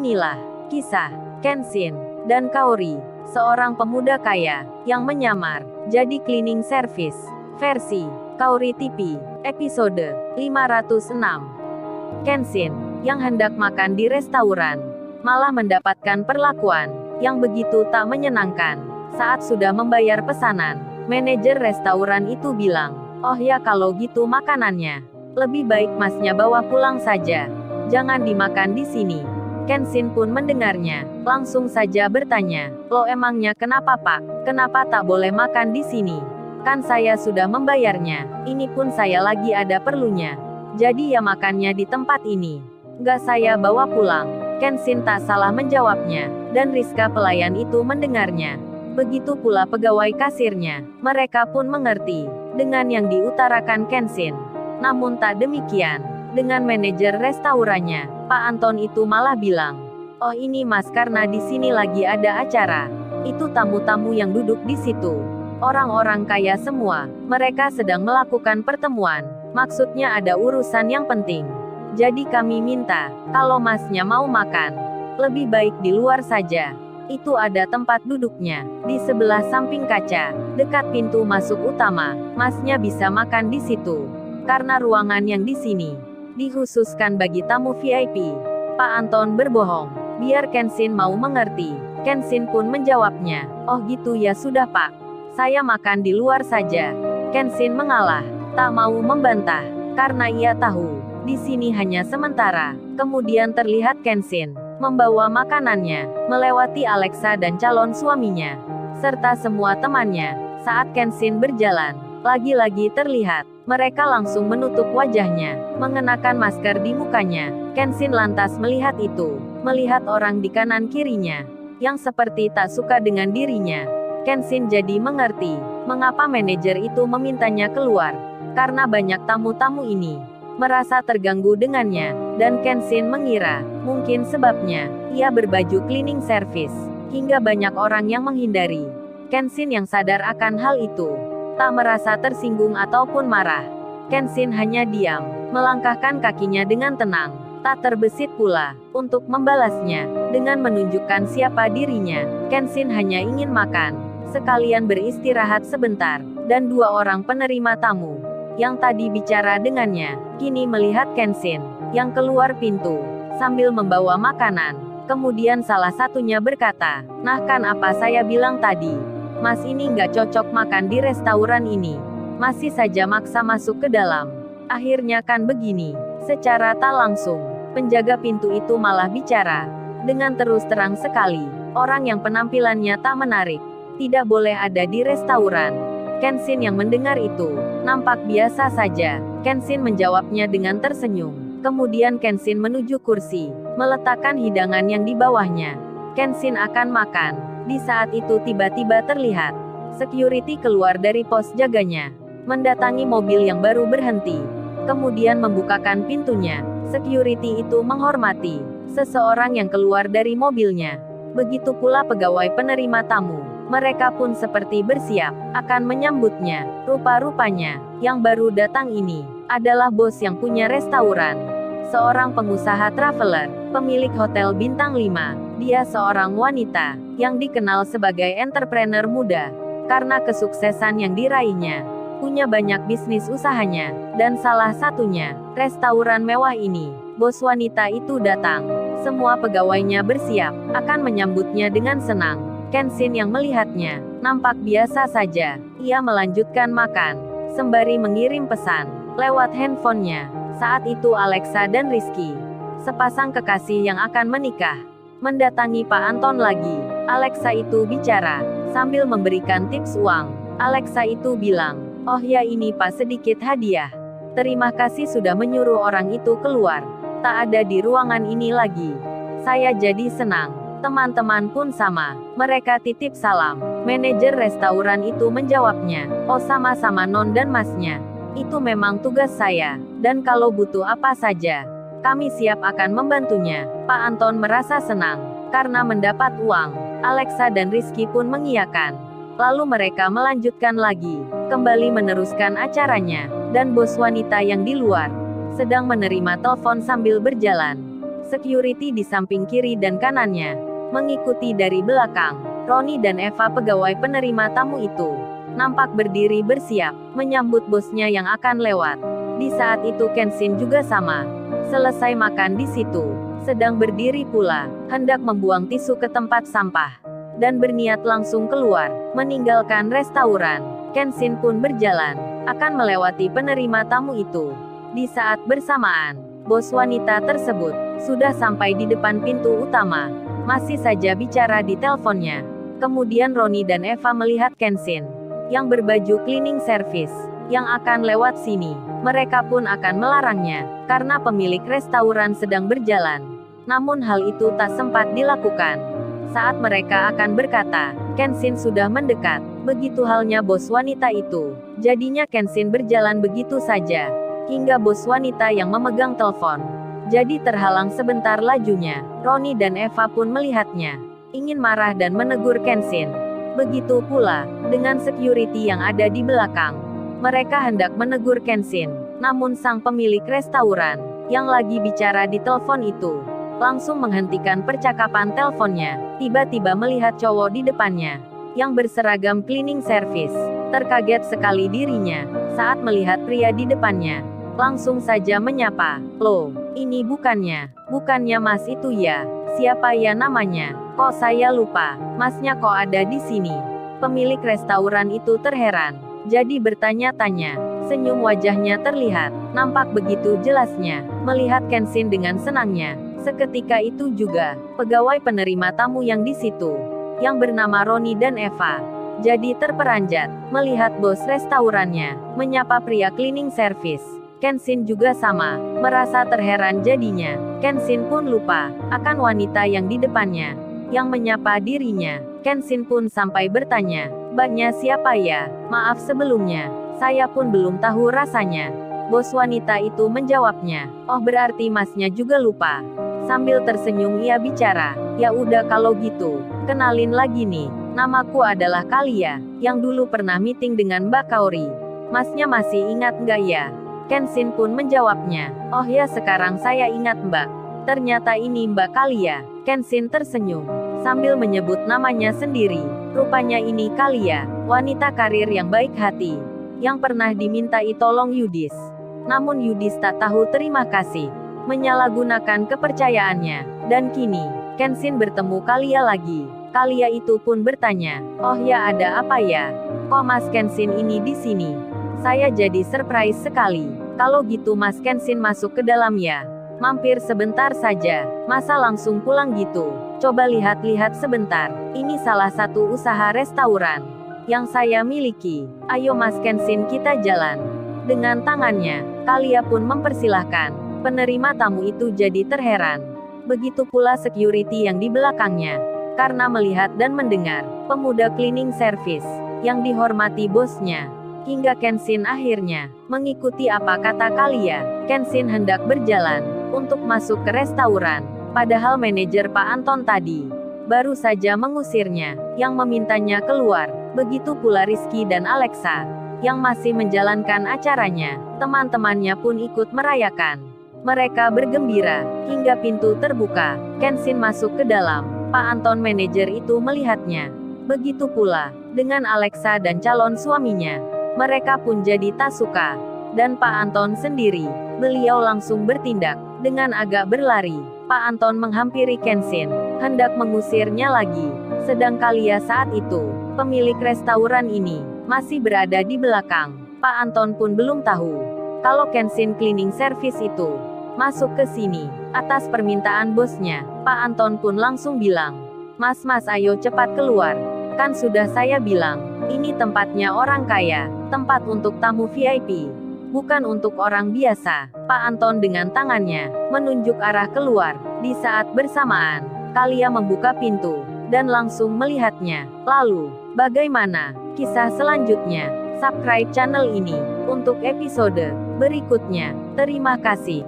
Inilah kisah Kenshin dan Kaori, seorang pemuda kaya yang menyamar jadi cleaning service. Versi Kaori TV, episode 506. Kenshin yang hendak makan di restoran malah mendapatkan perlakuan yang begitu tak menyenangkan. Saat sudah membayar pesanan, manajer restoran itu bilang, "Oh ya, kalau gitu makanannya lebih baik masnya bawa pulang saja. Jangan dimakan di sini." Kenshin pun mendengarnya, langsung saja bertanya, "Lo emangnya kenapa Pak? Kenapa tak boleh makan di sini? Kan saya sudah membayarnya, ini pun saya lagi ada perlunya. Jadi ya makannya di tempat ini. Nggak saya bawa pulang." Kenshin tak salah menjawabnya, dan Rizka pelayan itu mendengarnya. Begitu pula pegawai kasirnya, mereka pun mengerti dengan yang diutarakan Kenshin. Namun tak demikian dengan manajer restorannya, Pak Anton itu malah bilang, "Oh ini Mas, karena di sini lagi ada acara. Itu tamu-tamu yang duduk di situ. Orang-orang kaya semua. Mereka sedang melakukan pertemuan. Maksudnya ada urusan yang penting. Jadi kami minta, kalau Masnya mau makan, lebih baik di luar saja. Itu ada tempat duduknya, di sebelah samping kaca, dekat pintu masuk utama. Masnya bisa makan di situ. Karena ruangan yang di sini dikhususkan bagi tamu VIP." Pak Anton berbohong, biar Kenshin mau mengerti. Kenshin pun menjawabnya, "Oh gitu ya sudah Pak. Saya makan di luar saja." Kenshin mengalah, tak mau membantah, karena ia tahu, di sini hanya sementara. Kemudian terlihat Kenshin membawa makanannya, melewati Alexa dan calon suaminya, serta semua temannya. Saat Kenshin berjalan, lagi-lagi terlihat, mereka langsung menutup wajahnya, mengenakan masker di mukanya. Kenshin lantas melihat itu, melihat orang di kanan kirinya, yang seperti tak suka dengan dirinya. Kenshin jadi mengerti, mengapa manajer itu memintanya keluar. Karena banyak tamu-tamu ini merasa terganggu dengannya, dan Kenshin mengira, mungkin sebabnya, ia berbaju cleaning service, hingga banyak orang yang menghindari. Kenshin yang sadar akan hal itu, tak merasa tersinggung ataupun marah. Kenshin hanya diam, melangkahkan kakinya dengan tenang, tak terbesit pula untuk membalasnya dengan menunjukkan siapa dirinya. Kenshin hanya ingin makan, sekalian beristirahat sebentar, dan dua orang penerima tamu yang tadi bicara dengannya, kini melihat Kenshin yang keluar pintu sambil membawa makanan. Kemudian salah satunya berkata, "Nah kan apa saya bilang tadi, Mas ini nggak cocok makan di restoran ini. Masih saja maksa masuk ke dalam. Akhirnya kan begini." Secara tak langsung, penjaga pintu itu malah bicara dengan terus terang sekali, "Orang yang penampilannya tak menarik tidak boleh ada di restoran." Kenshin yang mendengar itu nampak biasa saja. Kenshin menjawabnya dengan tersenyum. Kemudian Kenshin menuju kursi, meletakkan hidangan yang di bawahnya. Kenshin akan makan. Di saat itu tiba-tiba terlihat security keluar dari pos jaganya, mendatangi mobil yang baru berhenti, kemudian membukakan pintunya. Security itu menghormati seseorang yang keluar dari mobilnya. Begitu pula pegawai penerima tamu. Mereka pun seperti bersiap akan menyambutnya. Rupa-rupanya, yang baru datang ini adalah bos yang punya restoran. Seorang pengusaha traveler, pemilik hotel bintang 5. Dia seorang wanita yang dikenal sebagai entrepreneur muda karena kesuksesan yang diraihnya. Punya banyak bisnis usahanya, dan salah satunya restoran mewah ini. Bos wanita itu datang. Semua pegawainya bersiap akan menyambutnya dengan senang. Kenshin yang melihatnya nampak biasa saja. Ia melanjutkan makan sembari mengirim pesan lewat handphonenya. Saat itu Alexa dan Rizky, sepasang kekasih yang akan menikah, mendatangi Pak Anton lagi. Alexa itu bicara sambil memberikan tips uang. Alexa itu bilang, "Oh ya ini Pak, sedikit hadiah. Terima kasih sudah menyuruh orang itu keluar. Tak ada di ruangan ini lagi. Saya jadi senang. Teman-teman pun sama. Mereka titip salam." Manajer restoran itu menjawabnya, "Oh sama-sama Non dan Masnya. Itu memang tugas saya. Dan kalau butuh apa saja, kami siap akan membantunya." Pak Anton merasa senang karena mendapat uang. Alexa dan Rizky pun mengiyakan. Lalu mereka melanjutkan lagi, kembali meneruskan acaranya. Dan bos wanita yang di luar sedang menerima telepon sambil berjalan. Security di samping kiri dan kanannya mengikuti dari belakang. Roni dan Eva pegawai penerima tamu itu nampak berdiri bersiap menyambut bosnya yang akan lewat. Di saat itu Kenshin juga sama. Selesai makan di situ, sedang berdiri pula, hendak membuang tisu ke tempat sampah dan berniat langsung keluar, meninggalkan restoran. Kenshin pun berjalan, akan melewati penerima tamu itu. Di saat bersamaan, bos wanita tersebut sudah sampai di depan pintu utama, masih saja bicara di teleponnya. Kemudian Roni dan Eva melihat Kenshin yang berbaju cleaning service yang akan lewat sini. Mereka pun akan melarangnya, karena pemilik restoran sedang berjalan. Namun hal itu tak sempat dilakukan. Saat mereka akan berkata, Kenshin sudah mendekat. Begitu halnya bos wanita itu. Jadinya Kenshin berjalan begitu saja, hingga bos wanita yang memegang telepon jadi terhalang sebentar lajunya. Roni dan Eva pun melihatnya, ingin marah dan menegur Kenshin. Begitu pula dengan security yang ada di belakang. Mereka hendak menegur Kenshin, namun sang pemilik restoran yang lagi bicara di telepon itu langsung menghentikan percakapan teleponnya. Tiba-tiba melihat cowok di depannya yang berseragam cleaning service. Terkaget sekali dirinya saat melihat pria di depannya. Langsung saja menyapa, "Loh, ini bukannya Mas itu ya? Siapa ya namanya? Kok saya lupa, Masnya kok ada di sini?" Pemilik restoran itu terheran, jadi bertanya-tanya. Senyum wajahnya terlihat, nampak begitu jelasnya, melihat Kenshin dengan senangnya. Seketika itu juga, pegawai penerima tamu yang di situ, yang bernama Roni dan Eva, jadi terperanjat, melihat bos restorannya, menyapa pria cleaning service. Kenshin juga sama, merasa terheran jadinya. Kenshin pun lupa akan wanita yang di depannya, yang menyapa dirinya. Kenshin pun sampai bertanya, "Mbaknya siapa ya? Maaf sebelumnya, saya pun belum tahu rasanya." Bos wanita itu menjawabnya, "Oh berarti Masnya juga lupa." Sambil tersenyum ia bicara, "Ya udah kalau gitu, kenalin lagi nih, namaku adalah Kalia, yang dulu pernah meeting dengan Mbak Kaori. Masnya masih ingat nggak ya?" Kenshin pun menjawabnya, "Oh ya sekarang saya ingat Mbak. Ternyata ini Mbak Kalia." Kenshin tersenyum, sambil menyebut namanya sendiri. Rupanya ini Kalia, wanita karir yang baik hati, yang pernah dimintai tolong Yudis. Namun Yudis tak tahu terima kasih, menyalahgunakan kepercayaannya. Dan kini, Kenshin bertemu Kalia lagi. Kalia itu pun bertanya, "Oh ya ada apa ya? Kok Mas Kenshin ini di sini? Saya jadi surprise sekali." "Kalau gitu Mas Kenshin masuk ke dalam ya. Mampir sebentar saja, masa langsung pulang gitu? Coba lihat-lihat sebentar, ini salah satu usaha restoran yang saya miliki. Ayo Mas Kenshin kita jalan." Dengan tangannya, Kalia pun mempersilahkan. Penerima tamu itu jadi terheran. Begitu pula security yang di belakangnya, karena melihat dan mendengar pemuda cleaning service yang dihormati bosnya. Hingga Kenshin akhirnya mengikuti apa kata Kalia. Kenshin hendak berjalan untuk masuk ke restoran, padahal manajer Pak Anton tadi baru saja mengusirnya, yang memintanya keluar. Begitu pula Rizky dan Alexa yang masih menjalankan acaranya. Teman-temannya pun ikut merayakan. Mereka bergembira hingga pintu terbuka. Kenshin masuk ke dalam. Pak Anton manajer itu melihatnya. Begitu pula dengan Alexa dan calon suaminya. Mereka pun jadi tak suka. Dan Pak Anton sendiri, beliau langsung bertindak dengan agak berlari. Pak Anton menghampiri Kenshin, hendak mengusirnya lagi. Sedang Kalia saat itu, pemilik restoran ini, masih berada di belakang. Pak Anton pun belum tahu kalau Kenshin cleaning service itu masuk ke sini atas permintaan bosnya. Pak Anton pun langsung bilang, "Mas ayo cepat keluar. Kan sudah saya bilang, ini tempatnya orang kaya, tempat untuk tamu VIP, bukan untuk orang biasa." Pak Anton dengan tangannya menunjuk arah keluar. Di saat bersamaan, Kalia membuka pintu dan langsung melihatnya. Lalu, bagaimana kisah selanjutnya? Subscribe channel ini untuk episode berikutnya. Terima kasih.